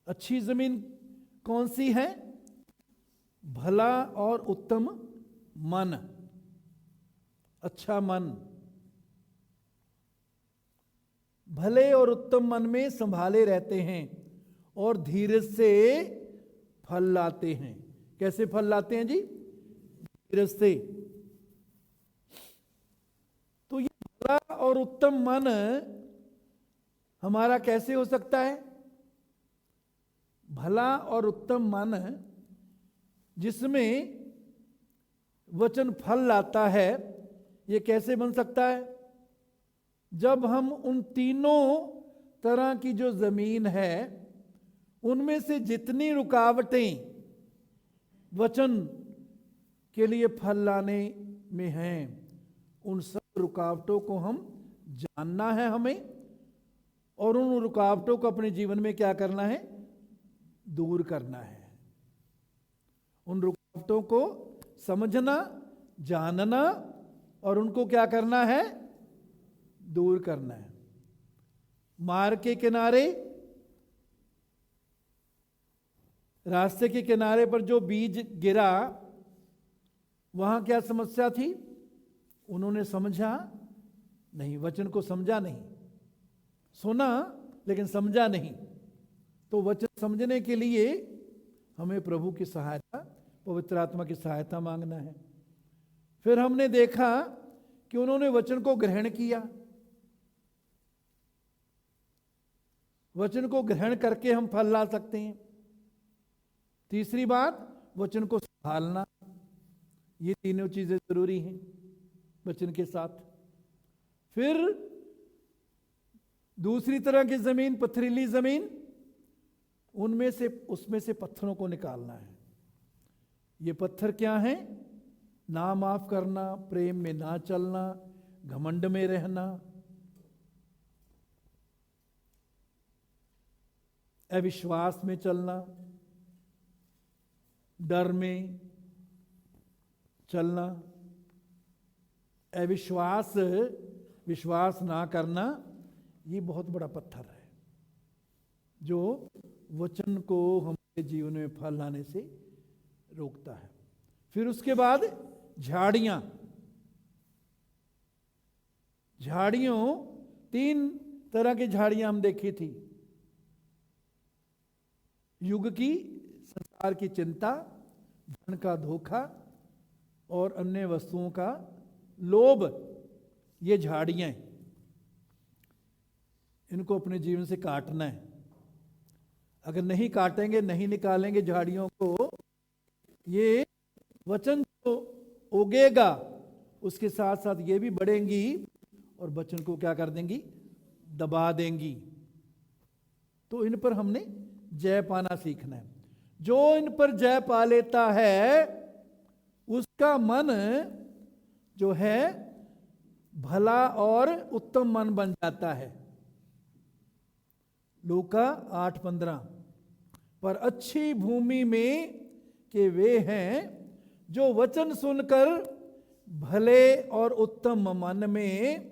Speaker 1: अच्छी जमीन कौन सी है? भला और उत्तम मन, अच्छा मन। भले और उत्तम मन में संभाले रहते हैं और धीरज से फल लाते हैं। कैसे फल लाते हैं जी? धीरज से। तो ये भला और उत्तम मन हमारा कैसे हो सकता है? भला और उत्तम मन जिसमें वचन फल लाता है, ये कैसे बन सकता है? जब हम उन तीनों तरह की जो जमीन है उनमें से जितनी रुकावटें वचन के लिए फल लाने में हैं, उन सब रुकावटों को हम जानना है हमें, और उन रुकावटों को अपने जीवन में क्या करना है? दूर करना है। उन रुकावटों को समझना, जानना और उनको क्या करना है? दूर करना है। मार्ग के किनारे, रास्ते के किनारे पर जो बीज गिरा, वहां क्या समस्या थी? उन्होंने समझा नहीं, वचन को समझा नहीं। सुना लेकिन समझा नहीं। तो वचन समझने के लिए हमें प्रभु की सहायता, पवित्र आत्मा की सहायता मांगना है। फिर हमने देखा कि उन्होंने वचन को ग्रहण किया। वचन को ग्रहण करके हम फल ला सकते हैं। तीसरी बात, वचन को संभालना। ये तीनों चीजें जरूरी हैं वचन के साथ। फिर दूसरी तरह की जमीन, पथरीली जमीन, उसमें से पत्थरों को निकालना है। ये पत्थर क्या हैं? ना माफ करना, प्रेम में ना चलना, घमंड में रहना, अविश्वास में चलना, डर में चलना, विश्वास ना करना। ये बहुत बड़ा पत्थर है जो वचन को हमारे जीवन में फल लाने से रोकता है। फिर उसके बाद झाड़ियां, झाड़ियों 3 तरह की झाड़ियां हम देखी थी। युग की, संसार की चिंता, धन का धोखा और अन्य वस्तुओं का लोभ, ये झाड़ियां हैं। इनको अपने जीवन से काटना है। अगर नहीं काटेंगे, नहीं निकालेंगे झाड़ियों को, ये वचन जो उगेगा उसके साथ साथ ये भी बढ़ेंगी और वचन को क्या कर देंगी, दबा देंगी। तो इन पर हमने जय पाना सीखना है। जो इन पर जय पा लेता है उसका मन जो है भला और उत्तम मन बन जाता है। लूका 8:15, पर अच्छी भूमि में के वे हैं जो वचन सुनकर भले और उत्तम मन में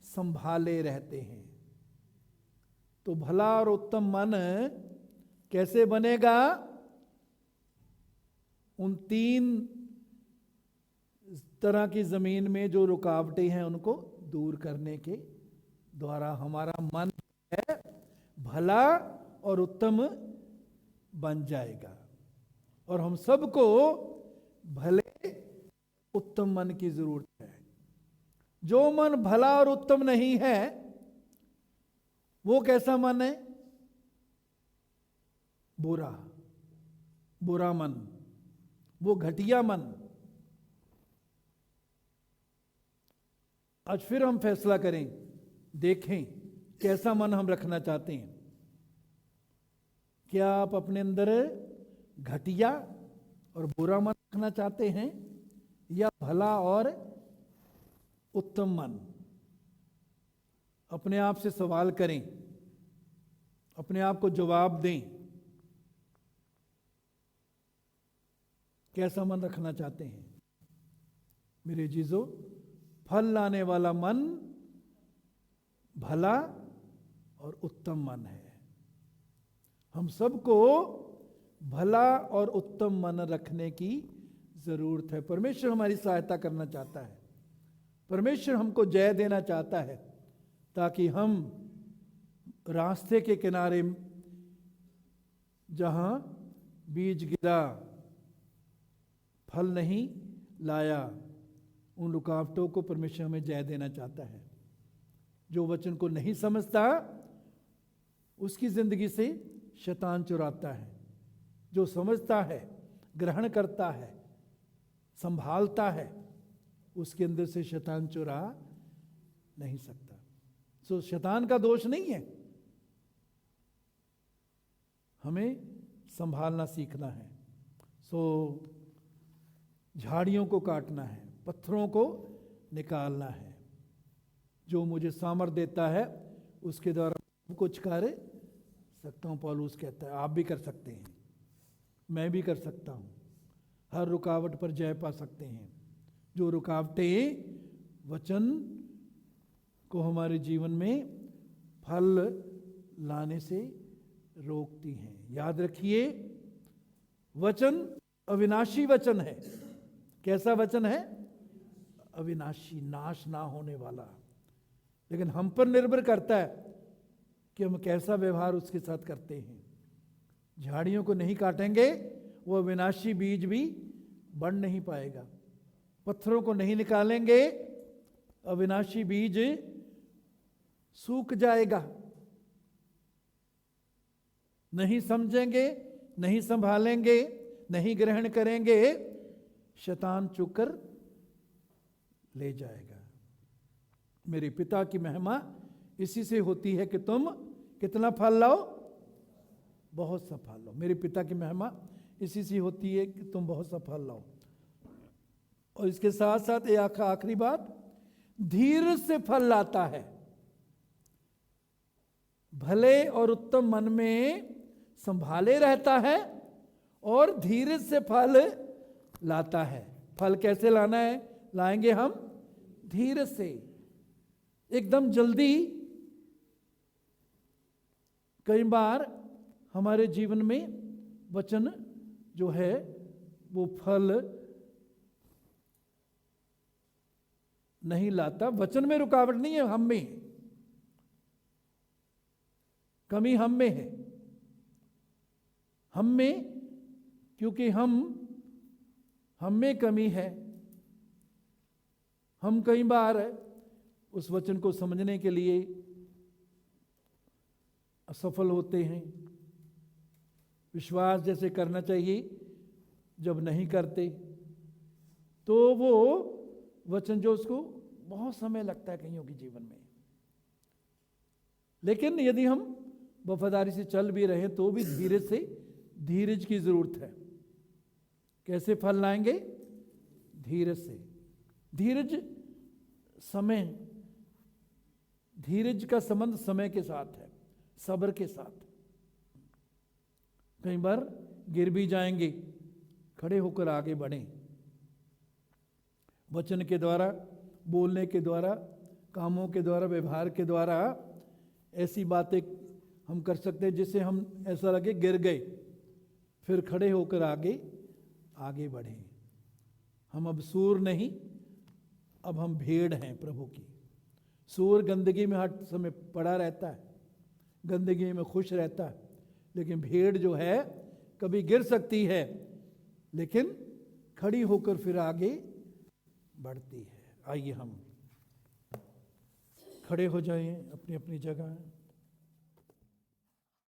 Speaker 1: संभाले रहते हैं। तो भला और उत्तम मन कैसे बनेगा? उन 3 तरह की जमीन में जो रुकावटें हैं उनको दूर करने के द्वारा हमारा मन है भला और उत्तम बन जाएगा। और हम सबको भले उत्तम मन की जरूरत है। जो मन भला और उत्तम नहीं है वो कैसा मन है? बुरा, बुरा मन, वो घटिया मन। आज फिर हम फैसला करें, देखें कैसा मन हम रखना चाहते हैं। क्या आप अपने अंदर घटिया और बुरा मन रखना चाहते हैं या भला और उत्तम मन? अपने आप से सवाल करें, अपने आप को जवाब दें, कैसा मन रखना चाहते हैं? मेरे जीजो, फल लाने वाला मन भला और उत्तम मन है। हम सबको भला और उत्तम मन रखने की जरूरत है। परमेश्वर हमारी सहायता करना चाहता है। परमेश्वर हमको जय देना चाहता है ताकि हम रास्ते के किनारे जहां बीज गिरा, फल नहीं लाया, उन रुकावटों को परमेश्वर हमें जय देना चाहता है। जो वचन को नहीं समझता उसकी जिंदगी से शैतान चुराता है। जो समझता है, ग्रहण करता है, संभालता है, उसके अंदर से शैतान चुरा नहीं सकता। सो शैतान का दोष नहीं है, हमें संभालना सीखना है। सो झाड़ियों को काटना है, पत्थरों को निकालना है। जो मुझे सामर्थ देता है उसके द्वारा कुछ कर सकता हूँ, पौलुस कहता है। आप भी कर सकते हैं, मैं भी कर सकता हूँ। हर रुकावट पर जय पा सकते हैं। जो रुकावटें वचन को हमारे जीवन में फल लाने से रोकती हैं। याद रखिए, वचन अविनाशी वचन है। कैसा वचन है? अविनाशी, नाश ना होने वाला। लेकिन हम पर निर्भर करता है कि हम कैसा व्यवहार उसके साथ करते हैं। झाड़ियों को नहीं काटेंगे, वो अविनाशी बीज भी बढ़ नहीं पाएगा। पत्थरों को नहीं निकालेंगे, अविनाशी बीज सूख जाएगा। नहीं समझेंगे, नहीं संभालेंगे, नहीं ग्रहण करेंगे, शैतान चुकर ले जाएगा। मेरे पिता की महिमा इसी से होती है कि तुम कितना फल लाओ, बहुत सा फल लाओ। मेरे पिता की महिमा इसी से होती है कि तुम बहुत सा फल लाओ। और इसके साथ साथ एक आखिरी बात, धीरज से फल लाता है। भले और उत्तम मन में संभाले रहता है और धीरज से फल लाता है। फल कैसे लाना है? लाएंगे हम धीरज से। एकदम जल्दी कई बार हमारे जीवन में वचन जो है वो फल नहीं लाता। वचन में रुकावट नहीं है, हम में है, कमी हम में है। हम में, क्योंकि हम में कमी है। हम कई बार उस वचन को समझने के लिए असफल होते हैं। विश्वास जैसे करना चाहिए जब नहीं करते, तो वो वचन जो उसको बहुत समय लगता है कईयों के जीवन में। लेकिन यदि हम वफादारी से चल भी रहे तो भी धीरज की जरूरत है। कैसे फल लाएंगे? धीरज से। धीरज का संबंध समय के साथ है, सब्र के साथ। कई बार गिर भी जाएंगे, खड़े होकर आगे बढ़ें। वचन के द्वारा, बोलने के द्वारा, कामों के द्वारा, व्यवहार के द्वारा ऐसी बातें हम कर सकते हैं जिससे हम ऐसा लगे गिर गए, फिर खड़े होकर आगे बढ़ें। हम अब सूर नहीं, अब हम भेड़ हैं प्रभु की। सूर गंदगी में हर समय पड़ा रहता है, गंदगी में खुश रहता है, लेकिन भेड़ जो है कभी गिर सकती है, लेकिन खड़ी होकर फिर आगे बढ़ती है। आइए हम खड़े हो जाएं अपनी अपनी जगह।